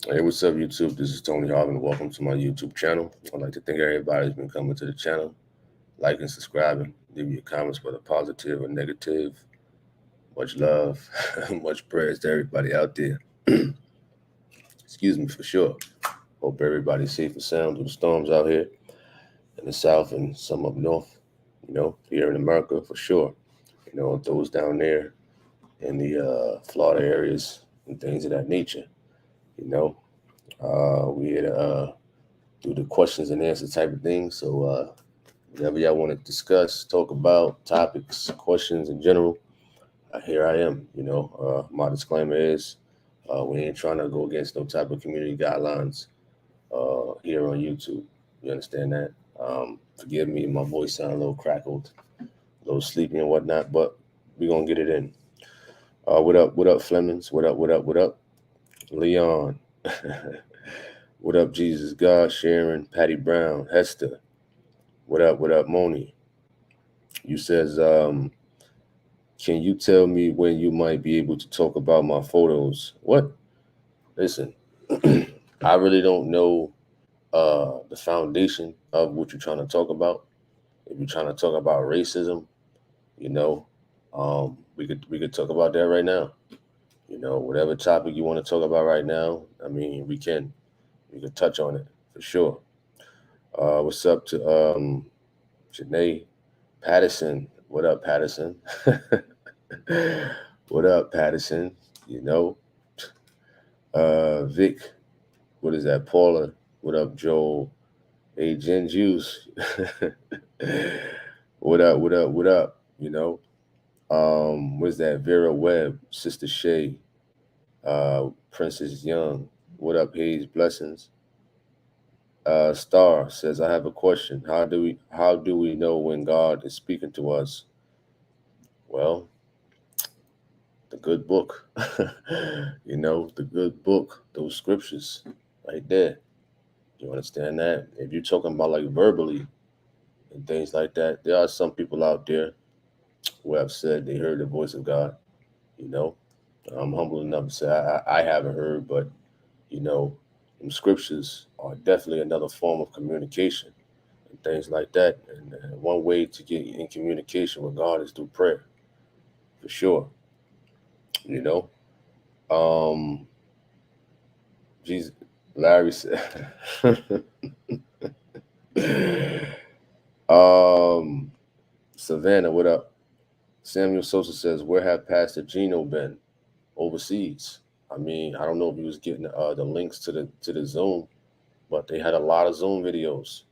Hey, what's up, YouTube? This is Tony Harvin. Welcome to my YouTube channel. I'd like to thank everybody who's been coming to the channel, liking, subscribing, leaving your comments, whether positive or negative. Much love, much prayers to everybody out there. Excuse me, for sure. Hope everybody's safe and sound through the storms out here in the south and some up north. Here in America, for sure. Those down there in the Florida areas and things of that nature. You know, we had do the questions and answer type of thing. So whatever y'all want to discuss, talk about topics, questions in general, here I am. My disclaimer is we ain't trying to go against no type of community guidelines here on YouTube. You understand that? Forgive me, my voice sound a little crackled, a little sleepy and whatnot, but we gonna get it in. What up? What up, Flemings? What up? What up? What up, Leon? What up, Jesus God, Sharon, Patty Brown, Hester? What up? What up, Moni? You says, can you tell me when you might be able to talk about my photos? What? Listen, I really don't know the foundation of what you're trying to talk about. If you're trying to talk about racism, you know, we could talk about that right now. Whatever topic you want to talk about right now, I mean, we can touch on it for sure. What's up to Janae Patterson? What up, Patterson? What up, Patterson? You know, Vic. What is that, Paula? What up, Joel? Hey, Jen Juice. What up? What up? What up? What's that? Vera Webb, Sister Shay, Princess Young. What up, Hayes? Blessings. Star says, I have a question. How do we know when God is speaking to us? Well, the good book. The good book, those scriptures right there. You understand that? If you're talking about like verbally and things like that, there are some people out there who have said they heard the voice of God. You know, I'm humble enough to say I haven't heard, but you know, them scriptures are definitely another form of communication and things like that. And one way to get in communication with God is through prayer, for sure. You know, um, Jesus, Larry said. um, Savannah, what up? Samuel Sosa says, where have Pastor Gino been? Overseas. I mean, I don't know if he was getting the links to the Zoom, but they had a lot of Zoom videos.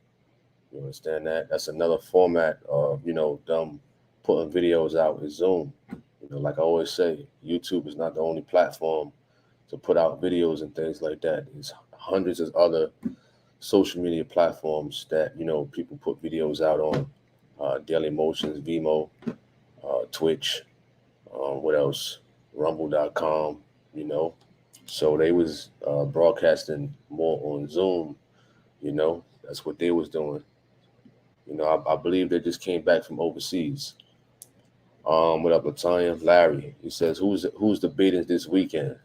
You understand that? That's another format of them putting videos out with Zoom. Like I always say, YouTube is not the only platform to put out videos and things like that. There's hundreds of other social media platforms that people put videos out on. Daily Motions, Vimo, Twitch, what else? Rumble.com, you know. So they was broadcasting more on Zoom, That's what they was doing. I believe they just came back from overseas. What up, Latanya? Larry, he says, who's debating this weekend?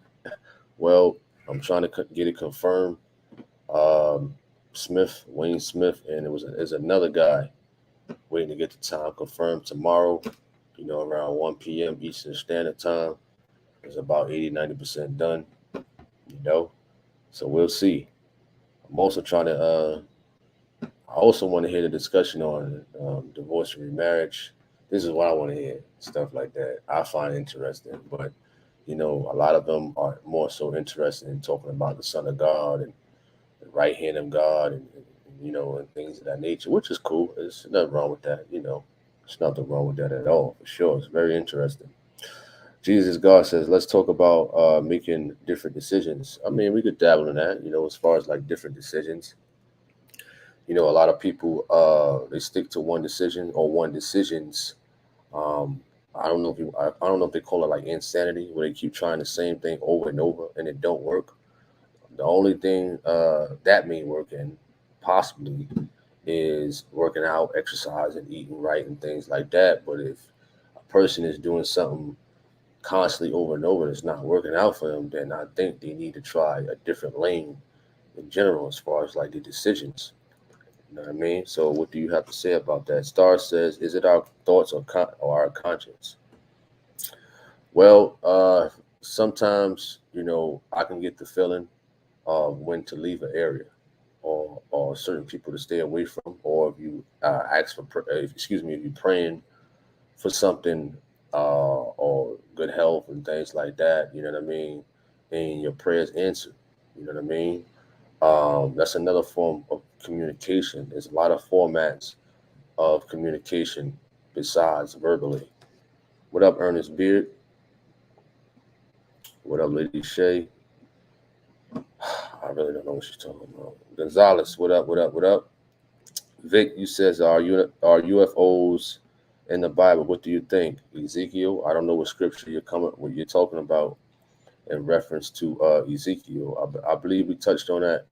Well, I'm trying to get it confirmed. Um, Wayne Smith, and there's another guy waiting to get the time confirmed tomorrow. Around 1 p.m. Eastern Standard Time. It's about 80-90% done. So we'll see. I'm also trying to. I also want to hear the discussion on divorce and remarriage. This is what I want to hear. Stuff like that. I find interesting, but a lot of them are more so interested in talking about the Son of God and the right hand of God and things of that nature, which is cool. There's nothing wrong with that. There's nothing wrong with that at all. For sure, it's very interesting. Jesus God says, let's talk about making different decisions. I mean, we could dabble in that, as far as like different decisions. A lot of people they stick to one decision or one decisions. Um, I don't know if they call it like insanity, where they keep trying the same thing over and over and it don't work. The only thing that may work and possibly is working out, exercising, eating right, and things like that. But if a person is doing something constantly over and over, it's not working out for them, then I think they need to try a different lane in general as far as like the decisions. You know what I mean? So what do you have to say about that? Star says, is it our thoughts or our conscience? Well, sometimes, I can get the feeling of when to leave an area, or certain people to stay away from, or if you ask for, excuse me, if you're praying for something, or good health and things like that, you know what I mean? And your prayers answered, you know what I mean? That's another form of communication. There's a lot of formats of communication besides verbally. What up, Ernest Beard? What up, Lady Shay? I really don't know what she's talking about. Gonzalez, what up, what up, what up? Vic, you says, are UFOs in the Bible? What do you think? Ezekiel, I don't know what scripture what you're talking about in reference to Ezekiel. I believe we touched on that,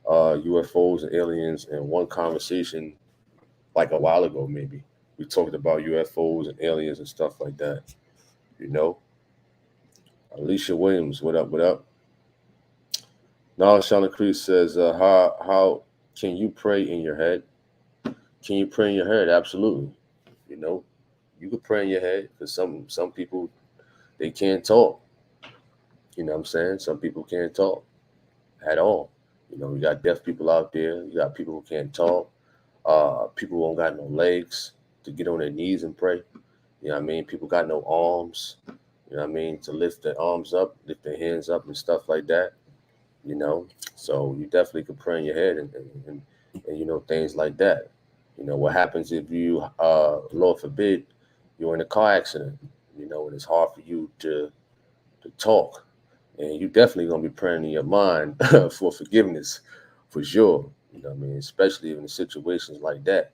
UFOs and aliens in one conversation like a while ago, maybe. We talked about UFOs and aliens and stuff like that. You know, Alicia Williams, what up? What up? Now, Shauna Cruz says, how can you pray in your head? Can you pray in your head? Absolutely. You know, you could pray in your head because some people they can't talk. You know what I'm saying? Some people can't talk at all. You got deaf people out there. You got people who can't talk. People who don't got no legs to get on their knees and pray. You know what I mean? People got no arms. You know what I mean? To lift their arms up, lift their hands up and stuff like that. So you definitely could pray in your head and things like that. What happens if you, Lord forbid, you're in a car accident, and it's hard for you to talk. And you definitely gonna be praying in your mind for forgiveness, for sure. You know what I mean? Especially in situations like that.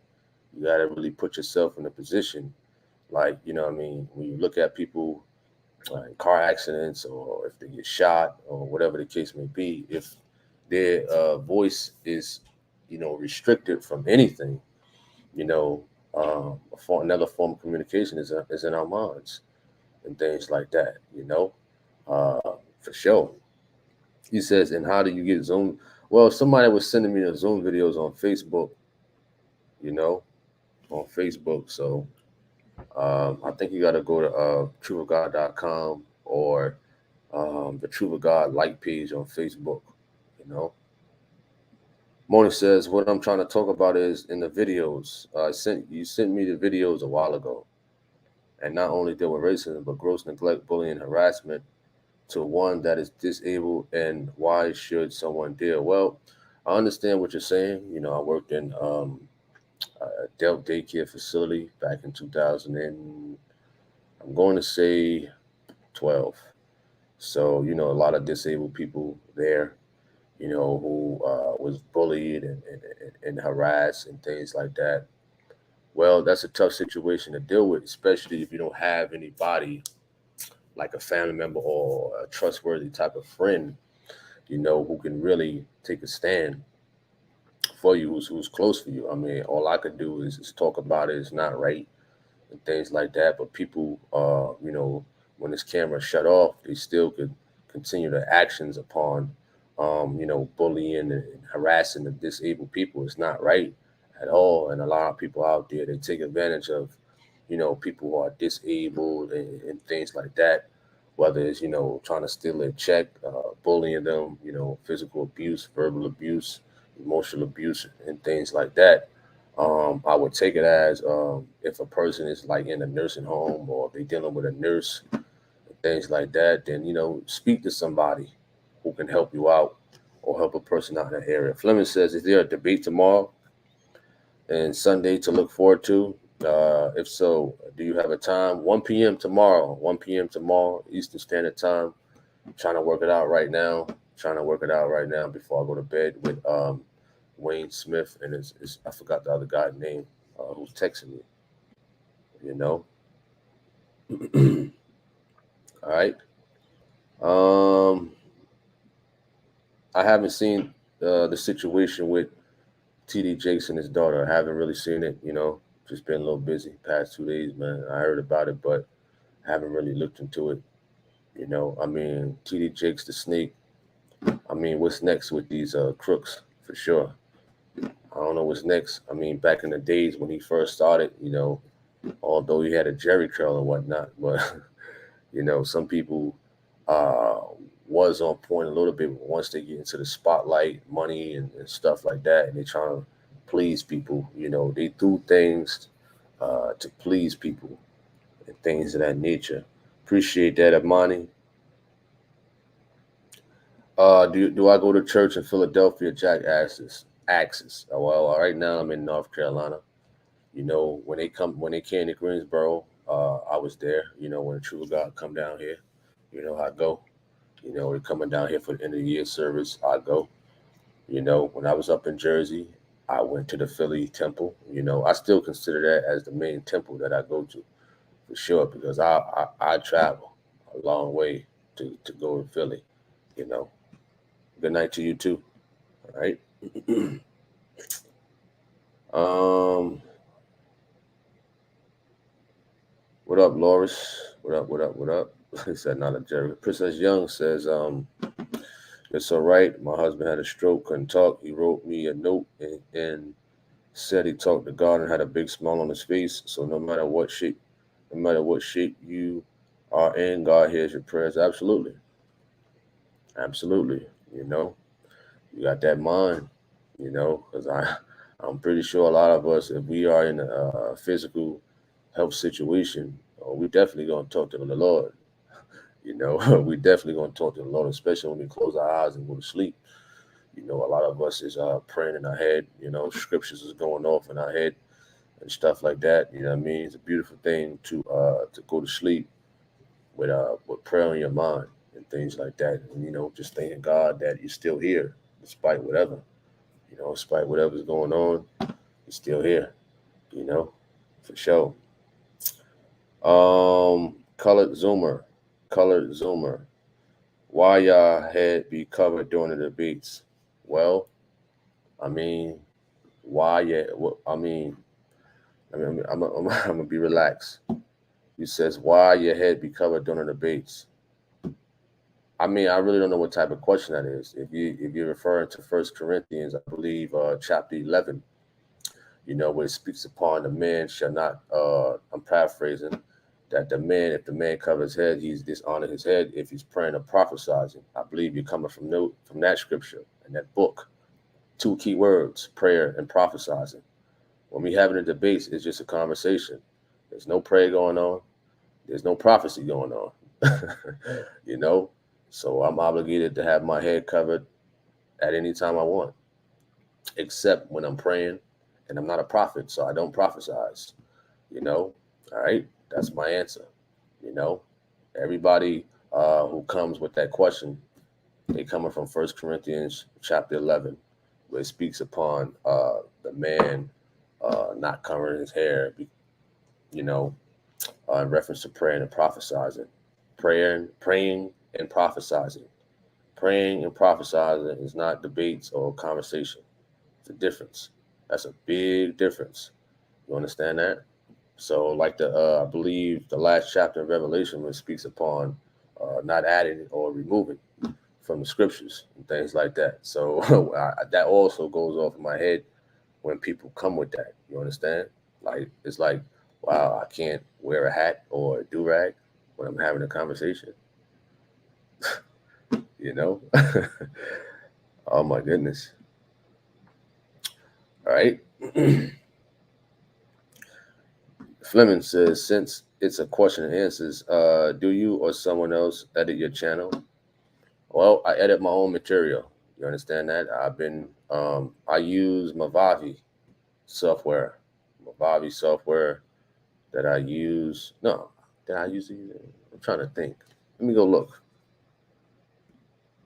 You gotta really put yourself in a position, like, you know what I mean, when you look at people in car accidents, or if they get shot, or whatever the case may be, if their voice is, restricted from anything, you know, another form of communication is in our minds and things like that, for sure. He says, and how do you get Zoom? Well, somebody was sending me the Zoom videos on Facebook, you know, on Facebook. So I think you got to go to truthofgod.com, or the Truth of God like page on Facebook, you know. Moni says, what I'm trying to talk about is in the videos. You sent me the videos a while ago, and not only deal with racism, but gross neglect, bullying, harassment to one that is disabled, and why should someone deal? Well, I understand what you're saying. I worked in a adult daycare facility back in 2000, and I'm going to say 12. So, a lot of disabled people there, who was bullied and harassed and things like that. Well, that's a tough situation to deal with, especially if you don't have anybody like a family member or a trustworthy type of friend, who can really take a stand for you, who's close for you. I mean, all I could do is talk about it. It's not right and things like that. But people, when this camera shut off, they still could continue their actions upon, bullying and harassing the disabled people. It's not right at all. And a lot of people out there, they take advantage of, people who are disabled and things like that. Whether it's, trying to steal their check, bullying them, physical abuse, verbal abuse, emotional abuse, and things like that. I would take it as, if a person is like in a nursing home, or if they're dealing with a nurse, and things like that, then, speak to somebody who can help you out or help a person out in the area. Fleming says, is there a debate tomorrow and Sunday to look forward to? If so, do you have a time? 1 p.m. tomorrow, 1 p.m. tomorrow, Eastern Standard Time. I'm trying to work it out right now. Before I go to bed with Wayne Smith, and I forgot the other guy's name, who's texting me, All right. I haven't seen the situation with TD Jakes and his daughter. I haven't really seen it, just been a little busy past 2 days, man. I heard about it, but I haven't really looked into it. You know, I mean, TD Jakes the Snake. I mean, what's next with these crooks for sure? I don't know what's next. I mean, back in the days when he first started, you know, although he had a Jerry curl and whatnot, but you know, some people uh, was on point a little bit. But once they get into the spotlight, money and stuff like that, and they trying to please people, you know, they do things to please people and things of that nature. Appreciate that, Amani. Do I go to church in Philadelphia? Jack asks. Well, right now I'm in North Carolina. You know, when they came to Greensboro, I was there. You know, when the True God come down here, you know how I go. You know, they're coming down here for the end of the year service. I go. You know, when I was up in Jersey, I went to the Philly temple. You know, I still consider that as the main temple that I go to for sure because I travel a long way to go to Philly. You know, good night to you too. All right. um, what up, Loris? What up? What up? What up? He said not a Jerry. Princess Young says, it's all right. My husband had a stroke, couldn't talk. He wrote me a note and said he talked to God and had a big smile on his face. So no matter what shape you are in, God hears your prayers. Absolutely. Absolutely. You know, you got that mind, you know, because I'm pretty sure a lot of us, if we are in a physical health situation, we definitely going to talk to the Lord. You know, we definitely going to talk to the Lord, especially when we close our eyes and go to sleep. You know, a lot of us is praying in our head. You know, scriptures is going off in our head and stuff like that. You know what I mean? It's a beautiful thing to go to sleep with prayer on your mind and things like that. And you know, just thanking God that you're still here despite whatever. You know, despite whatever's going on, you're still here. You know, for sure. Colored Zoomer, Colored Zoomer. Why y'all head be covered during the debates? Well, I mean, why? Yeah, well, I'm gonna be relaxed. He says, "Why your head be covered during the debates?" I mean, I really don't know what type of question that is. If you're referring to First Corinthians, I believe chapter 11, you know, where it speaks upon the man shall not. I'm paraphrasing that the man, if the man covers his head, he's dishonor his head. If he's praying or prophesizing, I believe you're coming from that scripture and that book. Two key words: prayer and prophesizing. When we having a debate, it's just a conversation. There's no prayer going on. There's no prophecy going on. You know, so I'm obligated to have my head covered at any time I want, except when I'm praying, and I'm not a prophet, so I don't prophesize. You know, all right, that's my answer. You know, everybody who comes with that question, they coming from First Corinthians chapter 11, where it speaks upon the man not covering his hair, you know, in reference to praying and prophesizing. Praying and prophesizing. Praying and prophesizing is not debates or conversation. It's a difference. That's a big difference. You understand that? So, like I believe the last chapter of Revelation, which speaks upon not adding or removing from the scriptures and things like that. So that also goes off in my head when people come with that. You understand? Like it's like, wow, I can't wear a hat or a do rag when I'm having a conversation. You know? Oh my goodness. All right. Fleming says, since it's a question and answers, do you or someone else edit your channel? Well, I edit my own material. You understand that? I use Mavavi software. Mavavi software that I use. No, did I use it? I'm trying to think. Let me go look.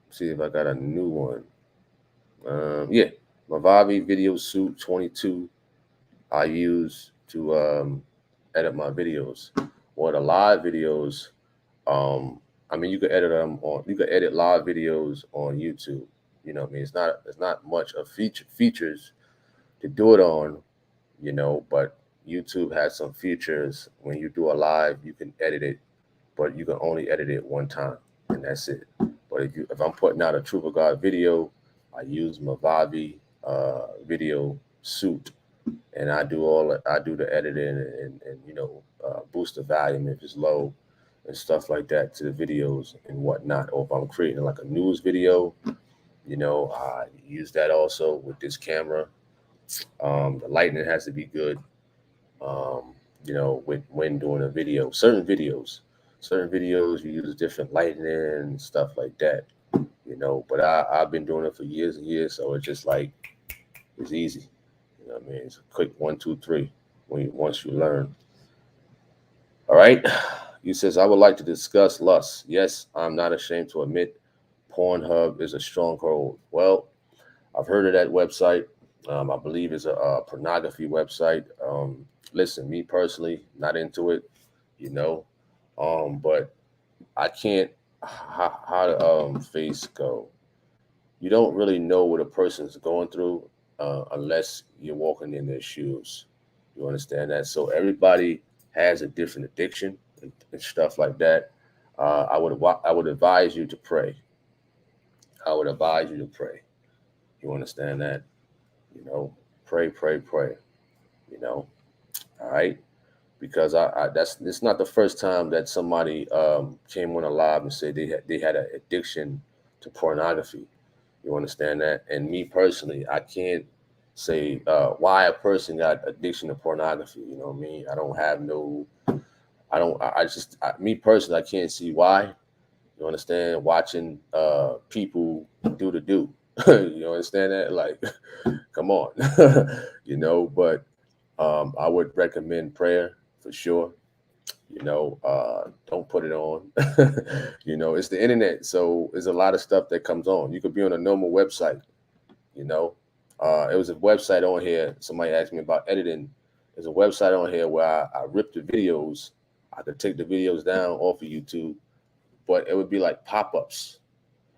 See if I got a new one. Yeah, Mavavi Video Suite 22 I use to edit my videos. Or the live videos, I mean, you can edit live videos on YouTube. You know what I mean? It's not much of features to do it on, you know, but YouTube has some features when you do a live, you can edit it but you can only edit it one time, and that's it. But if I'm putting out a Truth of God video, I use Mavavi video suit, and I do the editing and boost the volume if it's low and stuff like that to the videos and whatnot. Or if I'm creating like a news video, I use that also with this camera. The lighting has to be good. Um, when doing a video, certain videos you use different lighting and stuff like that. But I've been doing it for years and years, so it's just like it's easy. You know what I mean? It's a quick 1, 2, 3 once you learn. All right. He says, I would like to discuss lust. Yes, I'm not ashamed to admit Pornhub is a stronghold. Well, I've heard of that website. I believe it's a pornography website. Listen, me personally, not into it, you know. But I can't. How the face go? You don't really know what a person's going through unless you're walking in their shoes. You understand that? So everybody has a different addiction and stuff like that. I would advise you to pray. I would advise you to pray. You understand that? Pray, pray, pray. You know, all right. Because that's it's not the first time that somebody came on alive and said they had an addiction to pornography. You understand that? And me personally, I can't say why a person got addiction to pornography. You know what I mean? I don't have no. I don't. I just me personally, I can't see why. You understand? Watching people do the do. You understand that? Like, come on. But I would recommend prayer for sure. Don't put it on. It's the internet, so there's a lot of stuff that comes on. You could be on a normal website. you know it was a website on here. Somebody asked me about editing. There's a website on here where I rip the videos. I could take the videos down off of YouTube, but it would be like pop-ups.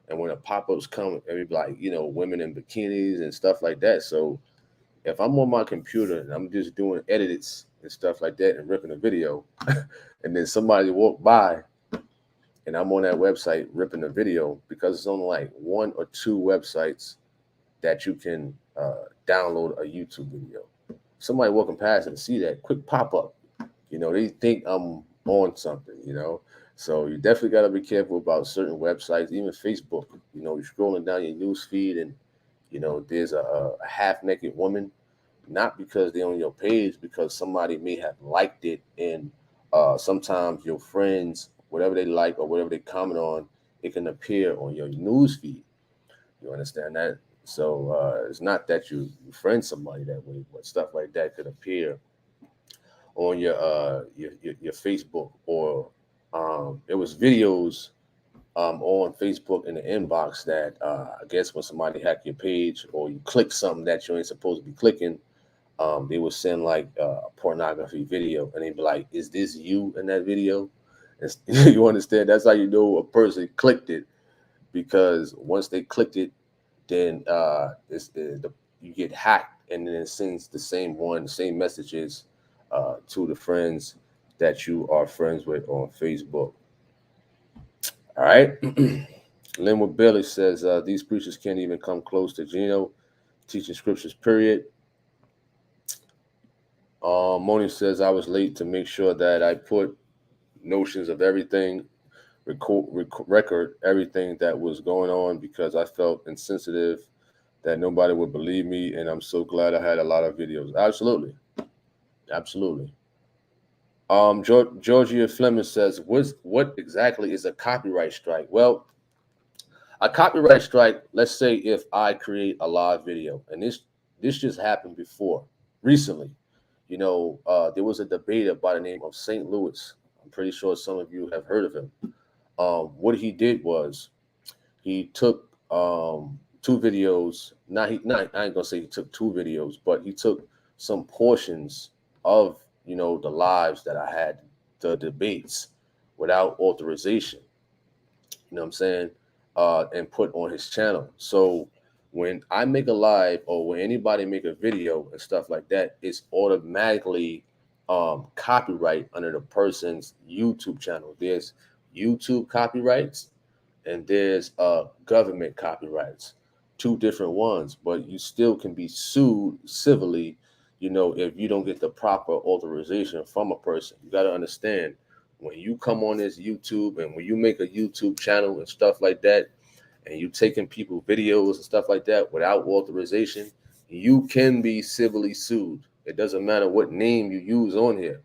And when the pop-ups come, it would be like, women in bikinis and stuff like that. So if I'm on my computer and I'm just doing edits and stuff like that and ripping a video, and then somebody walk by and I'm on that website ripping a video, because it's only like one or two websites that you can download a YouTube video. Somebody walking past and see that quick pop up, they think I'm on something. So you definitely got to be careful about certain websites, even Facebook. You're scrolling down your news feed and there's a half naked woman, not because they're on your page, because somebody may have liked it. And sometimes your friends, whatever they like or whatever they comment on, it can appear on your news feed. You understand that? So it's not that you friend somebody that way, but stuff like that could appear on your Facebook. Or it was videos on Facebook in the inbox that I guess when somebody hacked your page or you click something that you ain't supposed to be clicking, they would send like a pornography video, and they'd be like, "Is this you in that video?" You understand? That's how you know a person clicked it, because once they clicked it, then you get hacked, and then it sends the same messages to the friends that you are friends with on Facebook. All right. Linwood Bailey says these preachers can't even come close to Gino teaching scriptures, period. Moni says I was late to make sure that I put notions of everything, record everything that was going on, because I felt insensitive that nobody would believe me, and I'm so glad I had a lot of videos. Absolutely. Georgia Fleming says, what exactly is a copyright strike? Well, a copyright strike, let's say if I create a live video, and this just happened before, recently. There was a debater by the name of St. Louis. I'm pretty sure some of you have heard of him. What he did was he took two videos. I ain't gonna say he took two videos, but he took some portions of the lives that I had, the debates, without authorization. You know what I'm saying? And put on his channel. So when I make a live, or when anybody make a video and stuff like that, it's automatically copyright under the person's YouTube channel. There's YouTube copyrights and there's government copyrights, two different ones, but you still can be sued civilly, if you don't get the proper authorization from a person. You got to understand, when you come on this YouTube and when you make a YouTube channel and stuff like that, and you taking people videos and stuff like that without authorization, you can be civilly sued. It doesn't matter what name you use on here.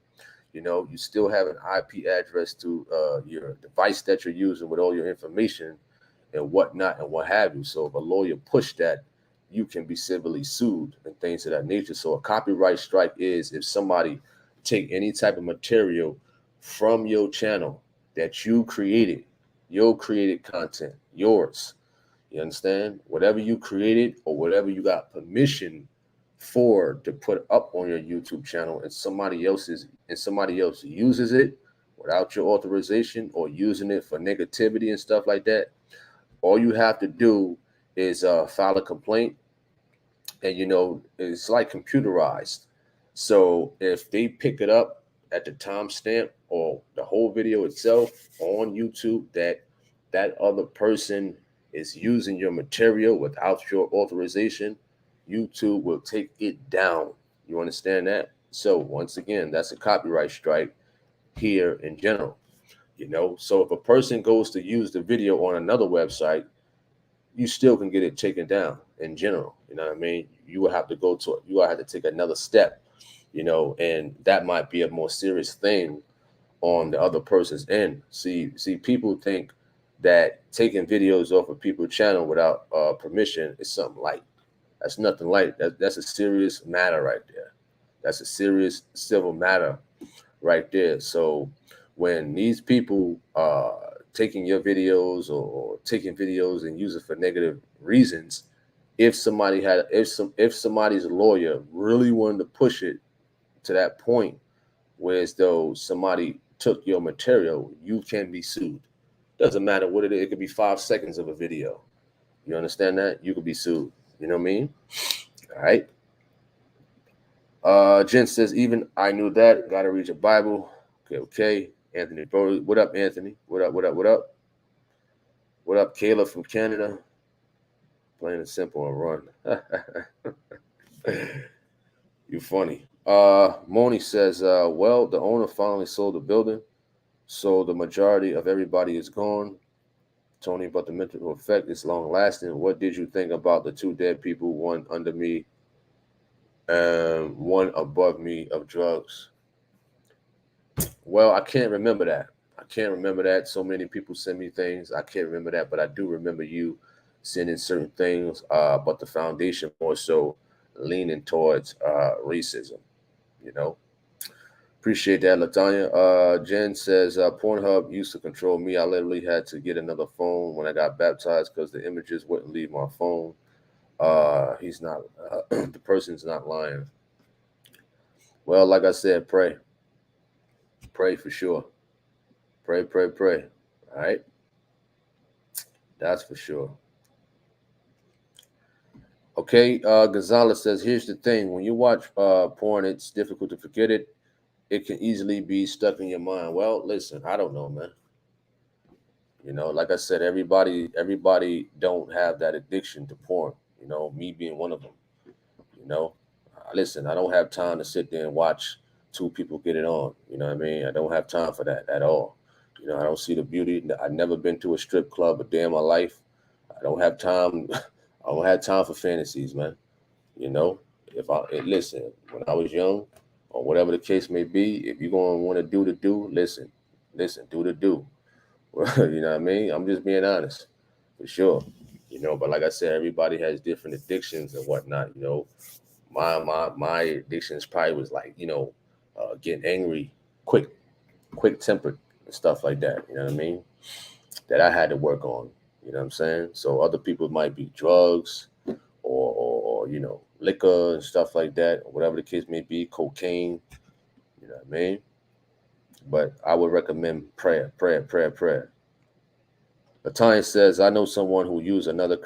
You still have an IP address to your device that you're using with all your information and whatnot and what have you. So if a lawyer pushed that, you can be civilly sued and things of that nature. So a copyright strike is if somebody take any type of material from your channel that you created, your created content, yours. You understand? Whatever you created or whatever you got permission for to put up on your YouTube channel and somebody else uses it without your authorization or using it for negativity and stuff like that, all you have to do is file a complaint, and it's like computerized. So if they pick it up at the timestamp or the whole video itself on YouTube that other person is using your material without your authorization, YouTube will take it down. You understand that? So once again, that's a copyright strike here in general. So if a person goes to use the video on another website, you still can get it taken down in general. You know what I mean? You will have to you will have to take another step, and that might be a more serious thing on the other person's end. See, people think that taking videos off of people's channel without permission is something light. That's nothing light. That's a serious matter right there. That's a serious civil matter right there. So when these people taking your videos or taking videos and use it for negative reasons, if somebody's lawyer really wanted to push it to that point where as though somebody took your material, you can be sued. Doesn't matter what it is. It could be 5 seconds of a video. You understand that? You could be sued. You know what I mean? All right. Jen says, even I knew that. Got to read your Bible. Okay. Anthony, bro. What up, Anthony? What up? What up, Kayla from Canada? Plain and simple and run. You funny. Moni says, well, the owner finally sold the building, so the majority of everybody is gone. Tony, but the mental effect is long lasting. What did you think about the 2 dead people, one under me and one above me of drugs? Well, I can't remember that. So many people send me things. I can't remember that, but I do remember you sending certain things, but the foundation more so leaning towards racism, Appreciate that, Latanya. Jen says, Pornhub used to control me. I literally had to get another phone when I got baptized because the images wouldn't leave my phone. He's not, the person's not lying. Well, like I said, pray. Pray for sure. Pray. All right. That's for sure. Okay. Gonzalez says, here's the thing. When you watch porn, it's difficult to forget it. It can easily be stuck in your mind. Well, listen, I don't know, man. Like I said, everybody don't have that addiction to porn. Me being one of them. Listen, I don't have time to sit there and watch 2 people get it on. You know what I mean? I don't have time for that at all. I don't see the beauty. I've never been to a strip club a day in my life. I don't have time. I don't have time for fantasies, man. Listen, when I was young, or whatever the case may be, if you're gonna want to do the do, listen, do the do. You know what I mean? I'm just being honest, for sure. But like I said, everybody has different addictions and whatnot. My addictions probably was like, getting angry, quick tempered and stuff like that. You know what I mean? That I had to work on. You know what I'm saying? So other people might be drugs or liquor and stuff like that, or whatever the case may be, cocaine. You know what I mean? But I would recommend prayer. Latanya says, I know someone who used another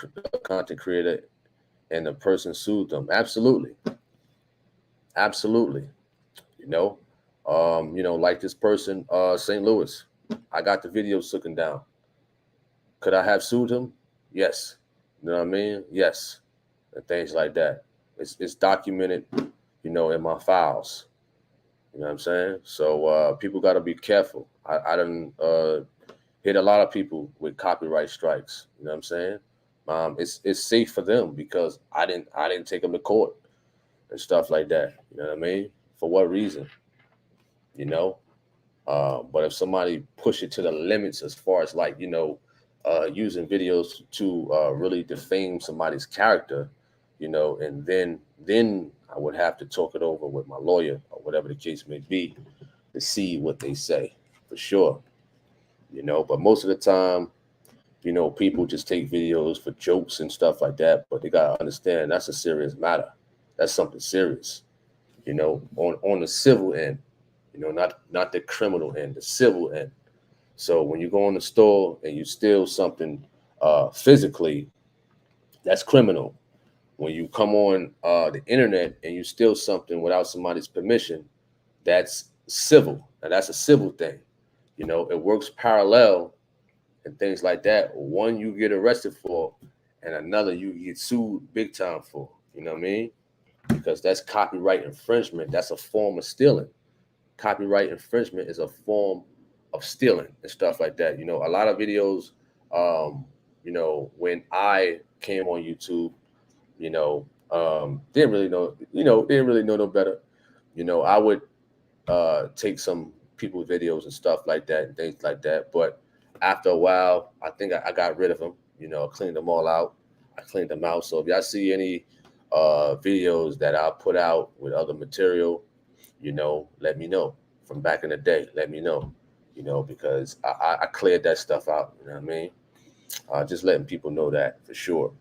content creator and the person sued them. Absolutely. Like this person, St. Louis, I got the videos taken down. Could I have sued him? Yes. You know what I mean? Yes. And things like that. It's documented, in my files. You know what I'm saying? So people got to be careful. I done hit a lot of people with copyright strikes. You know what I'm saying? It's safe for them because I didn't take them to court and stuff like that. You know what I mean? For what reason? You know. But if somebody push it to the limits as far as like using videos to really defame somebody's character, and then I would have to talk it over with my lawyer or whatever the case may be to see what they say for sure. But most of the time, people just take videos for jokes and stuff like that. But they gotta understand that's a serious matter. That's something serious. On the civil end, not the criminal end, the civil end. So when you go in the store and you steal something physically, that's criminal. When you come on the internet and you steal something without somebody's permission, that's civil. And that's a civil thing. It works parallel and things like that. One you get arrested for, and another you get sued big time for. You know what I mean? Because that's copyright infringement. That's a form of stealing. Copyright infringement is a form of stealing and stuff like that. A lot of videos, when I came on YouTube, didn't really know, didn't really know no better. I would take some people's videos and stuff like that and things like that. But after a while, I think I got rid of them. Cleaned them all out. I cleaned them out. So if y'all see any videos that I put out with other material, let me know from back in the day. Let me know, because I cleared that stuff out. You know what I mean? Just letting people know that for sure.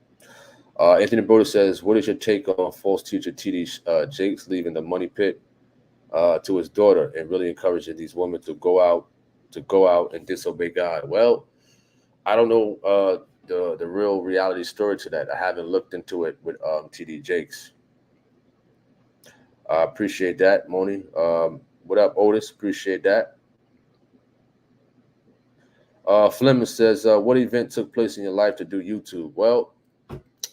Anthony Broder says, what is your take on false teacher TD Jakes leaving the money pit to his daughter and really encouraging these women to go out and disobey God? Well, I don't know the real reality story to that. I haven't looked into it with TD Jakes. I appreciate that, Moni. What up, Otis? Appreciate that. Fleming says, what event took place in your life to do YouTube? Well,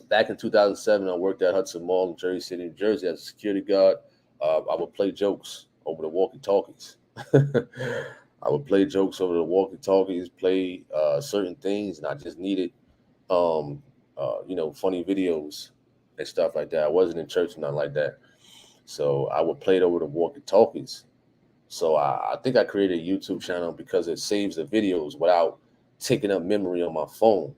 back in 2007, I worked at Hudson Mall in Jersey City, New Jersey as a security guard. I would play jokes over the walkie-talkies. I would play jokes over the walkie-talkies, play certain things, and I just needed, funny videos and stuff like that. I wasn't in church or nothing like that. So I would play it over the walkie-talkies. So I think I created a YouTube channel because it saves the videos without taking up memory on my phone,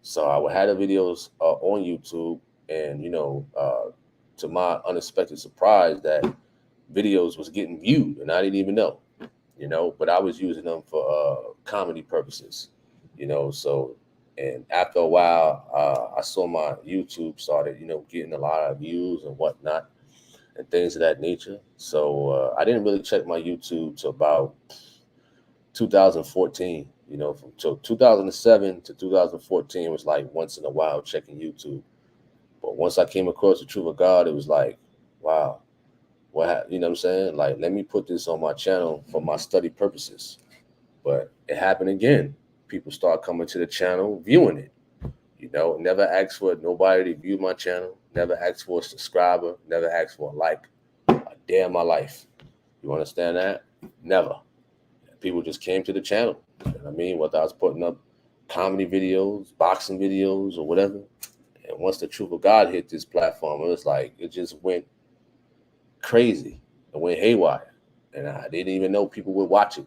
So I would have the videos on YouTube, and, to my unexpected surprise, that videos was getting viewed, and I didn't even know, but I was using them for comedy purposes, So, and after a while, I saw my YouTube started, getting a lot of views and whatnot and things of that nature. So I didn't really check my YouTube till about 2014. From 2007 to 2014 was like once in a while checking YouTube. But once I came across the truth of God, it was like, wow, you know what I'm saying? Like, let me put this on my channel for my study purposes. But it happened again. People start coming to the channel, viewing it. Never asked for nobody to view my channel. Never asked for a subscriber. Never asked for a like. A day in my life. You understand that? Never. People just came to the channel. You know what I mean? Whether I was putting up comedy videos, boxing videos, or whatever. And once the truth of God hit this platform, it was like, it just went crazy. It went haywire. And I didn't even know people would watch it.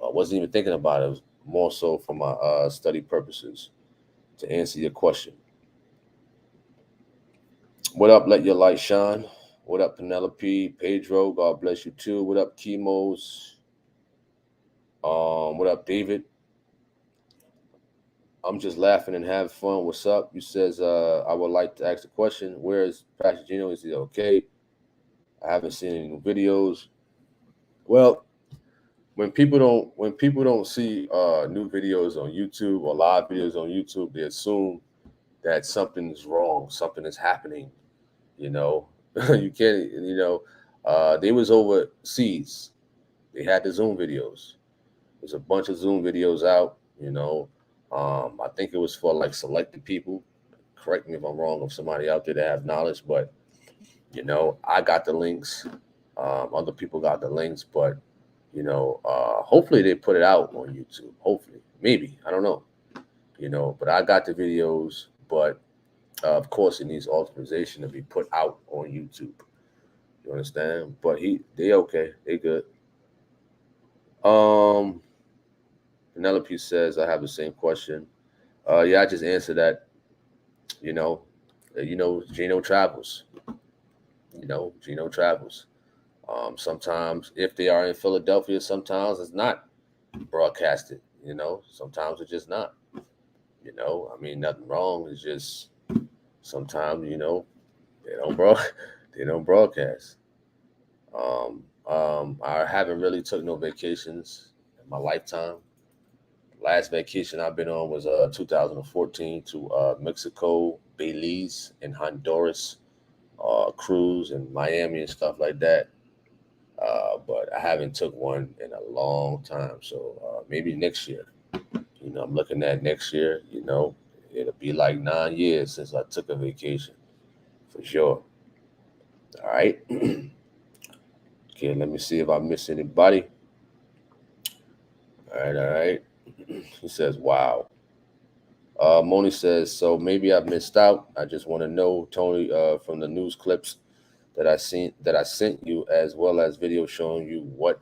I wasn't even thinking about it. It was more so for my study purposes. To answer your question. What up, Let Your Light Shine? What up, Penelope? Pedro, God bless you too. What up, Chemos? What up, David? I'm just laughing and having fun. What's up? You says, I would like to ask the question, where is Pastor Gino? Is he okay? I haven't seen any new videos. Well, when people don't see new videos on YouTube or live videos on YouTube, they assume that something is wrong, something is happening. You can't, They was overseas. They had the Zoom videos. There's a bunch of Zoom videos out. I think it was for like selected people. Correct me if I'm wrong, of somebody out there that have knowledge, but I got the links. Other people got the links, but hopefully they put it out on YouTube. Hopefully, maybe, I don't know. But I got the videos, but of course it needs authorization to be put out on YouTube. You understand? But they okay, they good. Um, Penelope says I have the same question. Yeah, I just answered that. You know, Gino travels. Gino travels. Sometimes if they are in Philadelphia, sometimes it's not broadcasted. Sometimes it's just not. I mean, nothing wrong. It's just sometimes they don't they don't broadcast. I haven't really took no vacations in my lifetime. Last vacation I've been on was 2014 to Mexico, Belize, and Honduras, cruise and Miami and stuff like that. But I haven't took one in a long time, so maybe next year. I'm looking at next year. It'll be like 9 years since I took a vacation, for sure. All right. Okay, let me see if I miss anybody. All right. He says, "Wow." Moni says, "So maybe I missed out. I just want to know, Tony, from the news clips that I sent you, as well as video showing you what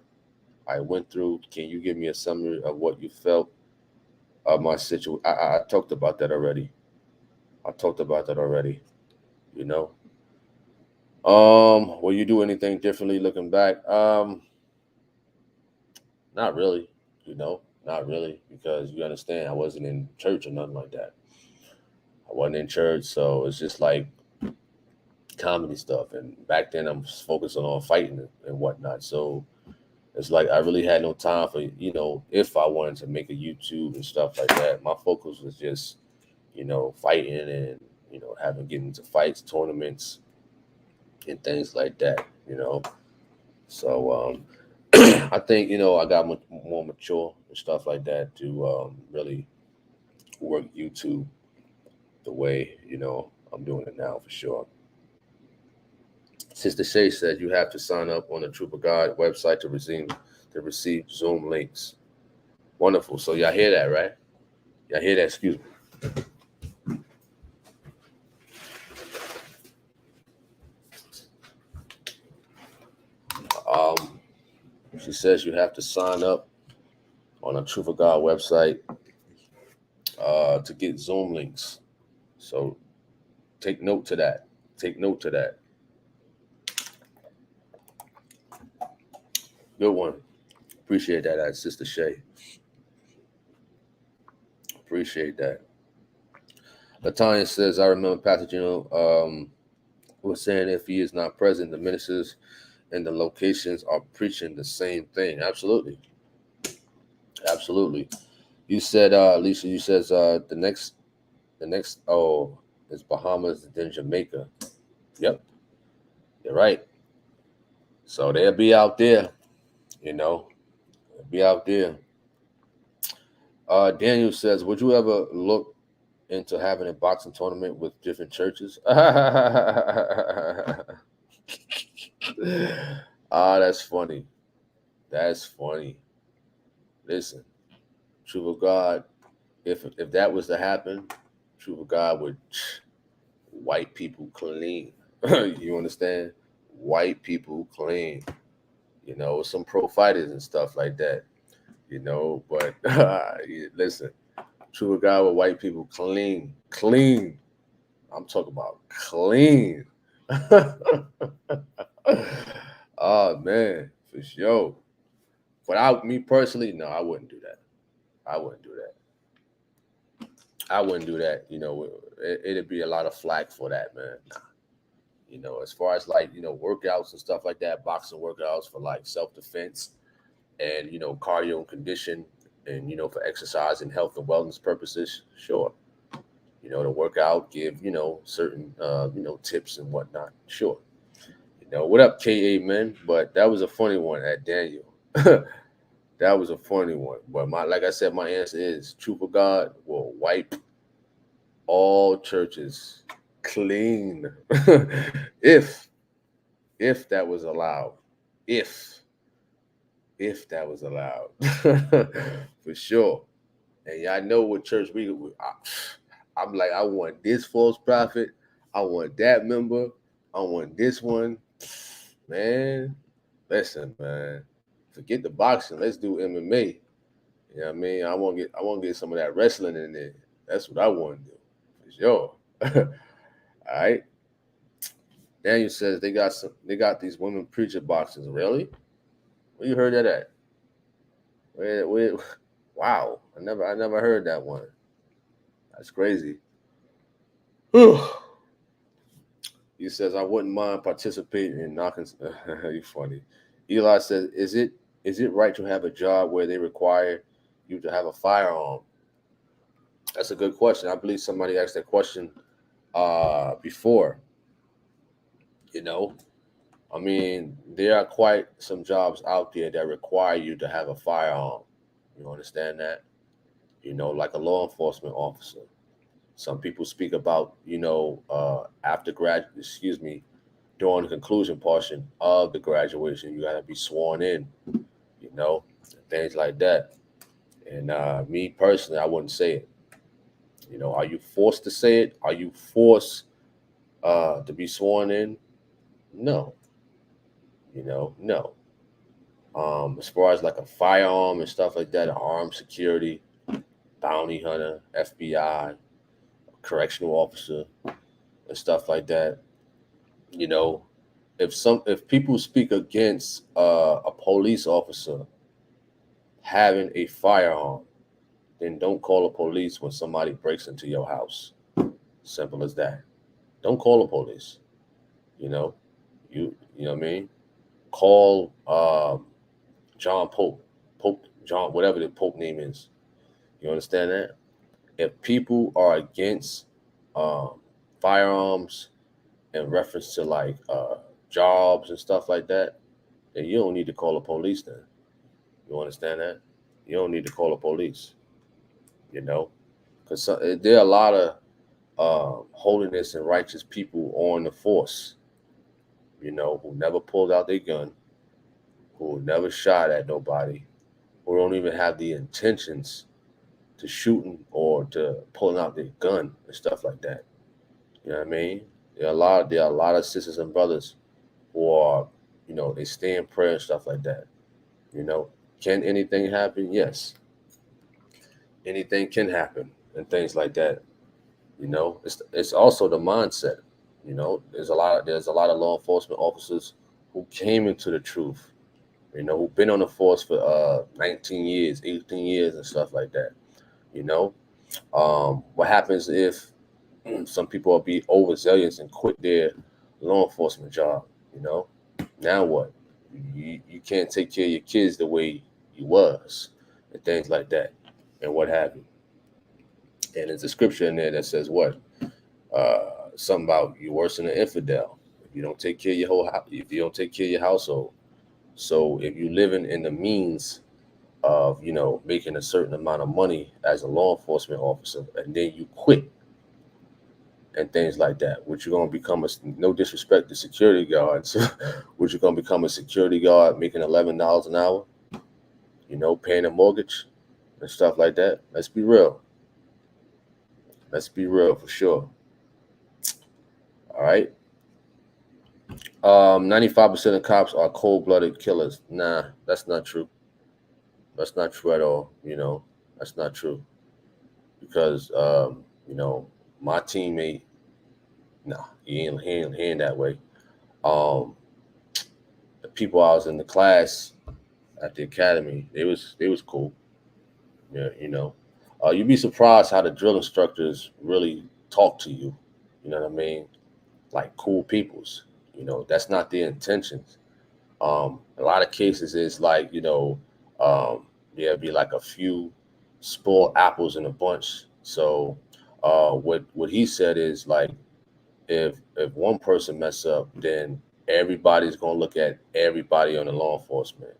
I went through. Can you give me a summary of what you felt of my situation?" I talked about that already. I talked about that already. You know. Will you do anything differently looking back? Not really. Not really, because you understand I wasn't in church or nothing like that. I wasn't in church, so it's just like comedy stuff. And back then, I'm focusing on fighting and whatnot. So it's like I really had no time for if I wanted to make a YouTube and stuff like that. My focus was just fighting and having getting into fights, tournaments, and things like that. So I think I got more mature and stuff like that to really work YouTube the way I'm doing it now, for sure. Sister Shay said you have to sign up on the Troop of God website to receive Zoom links. Wonderful. So y'all hear that, right? Y'all hear that? Excuse me. Um, she says you have to sign up on the Truth of God website to get Zoom links. So take note to that. Take note to that. Good one. Appreciate that, Sister Shay. Appreciate that. Latanya says, I remember Pastor Gino was saying if he is not present, the ministers and the locations are preaching the same thing. Absolutely. Absolutely. You said, Lisa, you says the next is Bahamas, then Jamaica. Yep. You're right. So they'll be out there, they'll be out there. Daniel says, would you ever look into having a boxing tournament with different churches? That's funny. That's funny. Listen, Truth of God, if that was to happen, Truth of God would white people clean. You understand? White people clean. Some pro fighters and stuff like that. But listen, Truth of God with white people clean. I'm talking about clean. Oh man, for sure. Without me personally, no, I wouldn't do that. I wouldn't do that. I wouldn't do that. It'd be a lot of flack for that, man. Nah. As far as like, workouts and stuff like that, boxing workouts for like self-defense and, cardio and condition and, for exercise and health and wellness purposes, sure. To work out, give, certain, tips and whatnot, sure. What up, KA man? But that was a funny one at Daniel. That was a funny one. But like I said, my answer is truth of God will wipe all churches clean. if if that was allowed. If that was allowed. For sure. And y'all know what church I'm like, I want this false prophet. I want that member. I want this one. Man, listen, man. Forget the boxing. Let's do MMA. You know what I mean? I want to get some of that wrestling in there. That's what I want to do. For sure. All right. Daniel says they got these women preacher boxes. Really? Where you heard that at? Where wow. I never heard that one. That's crazy. He says I wouldn't mind participating in knocking. You funny. Eli says, is it right to have a job where they require you to have a firearm? That's a good question. I believe somebody asked that question before. I mean, there are quite some jobs out there that require you to have a firearm. You understand that? Like a law enforcement officer. Some people speak about, after during the conclusion portion of the graduation, you got to be sworn in, things like that. And me personally, I wouldn't say it. Are you forced to say it? Are you forced to be sworn in? No. No. As far as like a firearm and stuff like that, armed security, bounty hunter, FBI, correctional officer, and stuff like that. If people speak against a police officer having a firearm, then don't call the police when somebody breaks into your house. Simple as that. Don't call the police. You know what I mean? Call John Pope John, whatever the Pope name is. You understand that? If people are against firearms in reference to like jobs and stuff like that, then you don't need to call the police then. You understand that? You don't need to call the police, because there are a lot of holiness and righteous people on the force, who never pulled out their gun, who never shot at nobody, who don't even have the intentions to shooting or to pulling out their gun and stuff like that. You know what I mean? There are a lot of sisters and brothers who are, they stay in prayer and stuff like that. Can anything happen? Yes. Anything can happen and things like that. It's also the mindset. There's a lot of law enforcement officers who came into the truth, who've been on the force for 19 years, 18 years and stuff like that. What happens if some people will be overzealous and quit their law enforcement job? Now what? You can't take care of your kids the way you was and things like that, and what have you. And there's a scripture in there that says what? Something about you worse than an infidel if you don't take care of your whole house, if you don't take care of your household. So if you living in the means of making a certain amount of money as a law enforcement officer, and then you quit and things like that, which you're gonna become no disrespect to security guards, which you're gonna become a security guard making $11 an hour, paying a mortgage and stuff like that. Let's be real. Let's be real for sure. All right. 95% of cops are cold-blooded killers. Nah, that's not true. That's not true at all. That's not true. Because my teammate, nah, he ain't that way. The people I was in the class at the academy, they was cool. Yeah, you'd be surprised how the drill instructors really talk to you. You know what I mean? Like cool peoples. That's not their intentions. A lot of cases is like, there'd be like a few spoiled apples in a bunch. So what he said is like if one person mess up, then everybody's gonna look at everybody on the law enforcement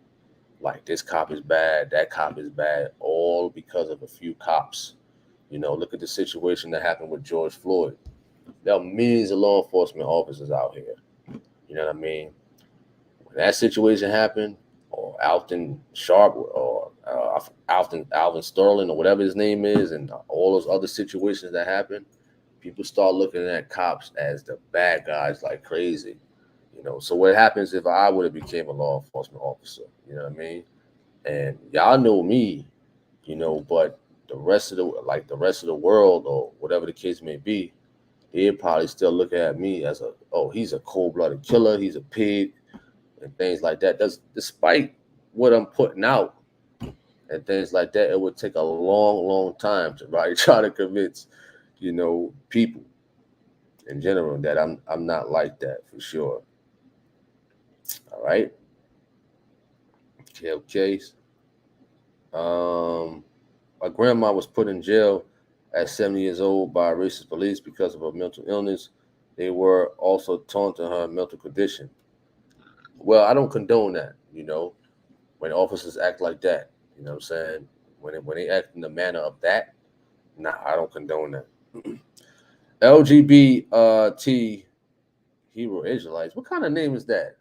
like this cop is bad, that cop is bad, all because of a few cops. Look at the situation that happened with George Floyd. There are millions of law enforcement officers out here. You know what I mean? When that situation happened, or Alton Sharp, or Alvin Sterling, or whatever his name is, and all those other situations that happened, people start looking at cops as the bad guys like crazy. So what happens if I would have became a law enforcement officer? You know what I mean? And y'all know me, but the rest of the world, or whatever the case may be, they'd probably still look at me as he's a cold-blooded killer, he's a pig, and things like that. That's despite what I'm putting out and things like that. It would take a long, long time to really try to convince, people in general that I'm not like that for sure. All right. Okay. My grandma was put in jail at 70 years old by racist police because of her mental illness. They were also taunting her mental condition. Well, I don't condone that, when officers act like that. You know what I'm saying? When they act in the manner of that, nah, I don't condone that. LGBT Hebrew Israelites. What kind of name is that?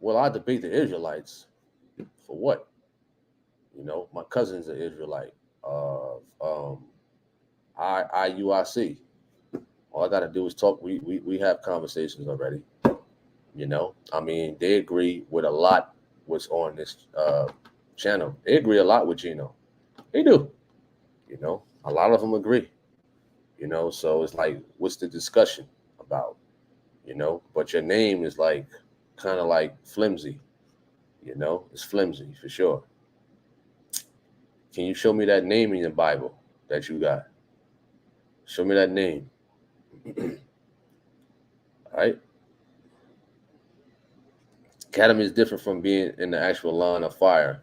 Well, I debate the Israelites. For what? My cousin's an Israelite of IUIC. All I gotta do is talk. We have conversations already. I mean, they agree with a lot what's on this channel. They agree a lot with Gino. They do. A lot of them agree. So it's like, what's the discussion about? But your name is like kind of like flimsy. It's flimsy for sure. Can you show me that name in your Bible that you got? Show me that name. All right. Academy is different from being in the actual line of fire.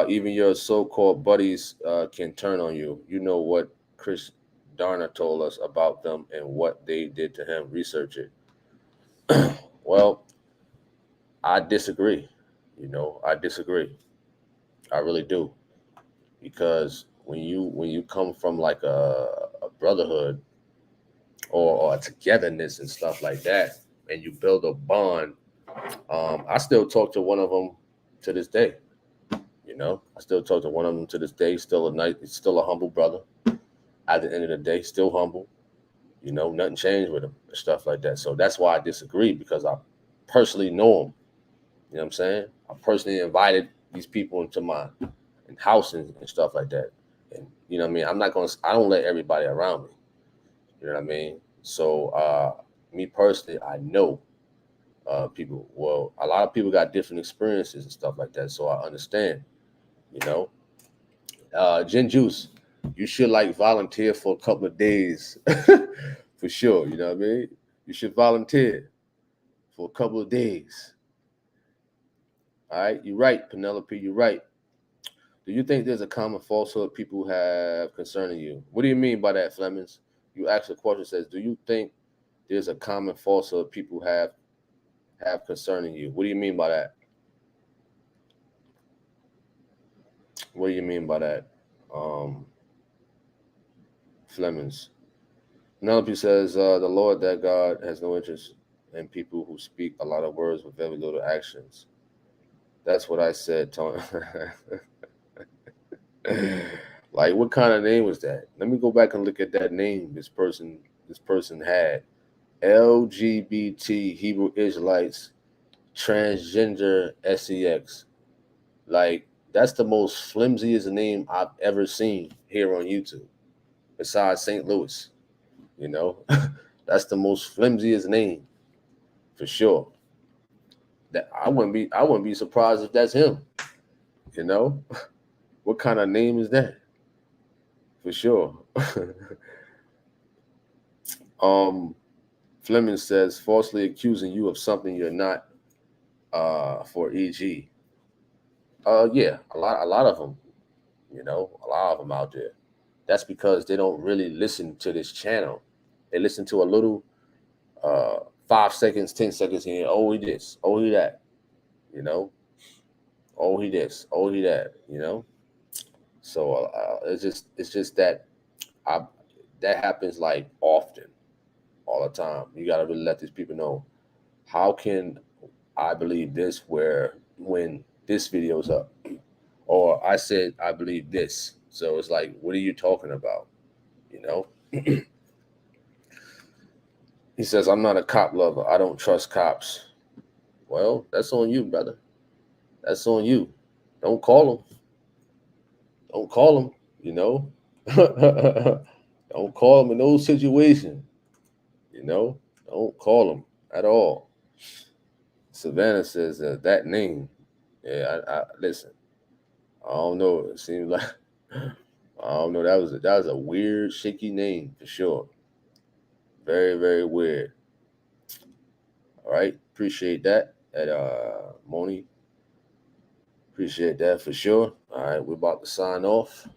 Even your so-called buddies can turn on you. You know what Chris Darner told us about them and what they did to him. Research it. Well, I disagree. I disagree. I really do. Because when you come from like a brotherhood or a togetherness and stuff like that, and you build a bond, I still talk to one of them to this day. I still talk to one of them to this day. Still a humble brother. At the end of the day, still humble. Nothing changed with him and stuff like that. So that's why I disagree, because I personally know him. You know what I'm saying? I personally invited these people into my house and stuff like that. And you know what I mean? I don't let everybody around me. You know what I mean? So me personally, I know people. Well, a lot of people got different experiences and stuff like that. So I understand. Gin Juice, you should like volunteer for a couple of days for sure. You know what I mean? You should volunteer for a couple of days. All right, you're right, Penelope. You're right. Do you think there's a common falsehood people have concerning you? What do you mean by that, Flemings? You asked the question, says, do you think there's a common falsehood people have concerning you? What do you mean by that? What do you mean by that, Flemings? Penelope says, the Lord that God has no interest in people who speak a lot of words with very little actions. That's what I said, Tony. Like, what kind of name was that? Let me go back and look at that name this person had. LGBT Hebrew Israelites transgender sex. Like, that's the most flimsiest name I've ever seen here on YouTube, besides St. Louis. That's the most flimsiest name for sure. That I wouldn't be surprised if that's him. What kind of name is that? For sure. Fleming says, falsely accusing you of something you're not, for EG. Yeah, a lot of them, a lot of them out there. That's because they don't really listen to this channel. They listen to a little 5 seconds, 10 seconds here. Oh, he this. Oh, he that. You know. Oh, he this. Oh, he that. You know. So it's just that I that happens like often, all the time. You got to really let these people know, how can I believe this where when this video's up, or I said I believe this. So it's like, what are you talking about? You know. He says, I'm not a cop lover. I don't trust cops. Well, that's on you, brother. That's on you. Don't call them. Don't call them, you know. Don't call them in those situations, you know. Don't call them at all. Savannah says that name. Yeah, I listen. I don't know. It seems like I don't know. That was a weird, shaky name for sure. Very, very weird. All right, appreciate that. At Moni, appreciate that for sure. All right, we're about to sign off.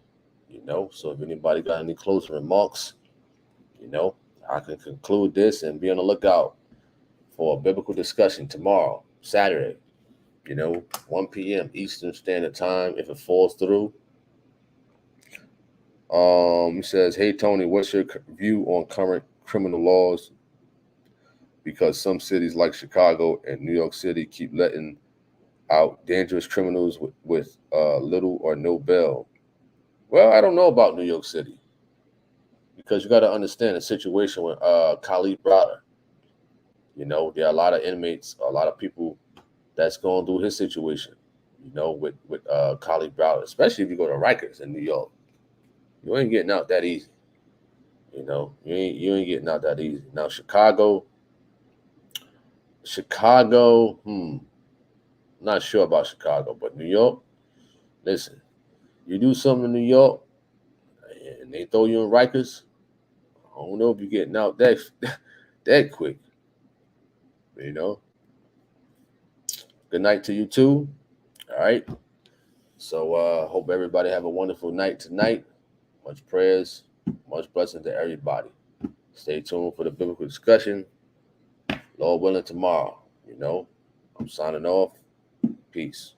You know, so if anybody got any closing remarks, you know, I can conclude this and be on the lookout for a biblical discussion tomorrow, Saturday. You know, 1 p.m. Eastern Standard Time. If it falls through. He says, "Hey Tony, what's your view on current criminal laws? Because some cities like Chicago and New York City keep letting out dangerous criminals with little or no bail." Well, I don't know about New York City, because you got to understand the situation with Khalid Browder. You know, there are a lot of inmates, a lot of people that's going through his situation. You know, with Khalid Browder, especially if you go to Rikers in New York, you ain't getting out that easy. You know, you ain't getting out that easy. Now Chicago, not sure about Chicago, but New York, listen, you do something in New York and they throw you in Rikers, I don't know if you're getting out that that quick. You know. Good night to you too. All right. So hope everybody have a wonderful night tonight. Much prayers, much blessing to everybody. Stay tuned for the biblical discussion. Lord willing, tomorrow. You know, I'm signing off. Peace.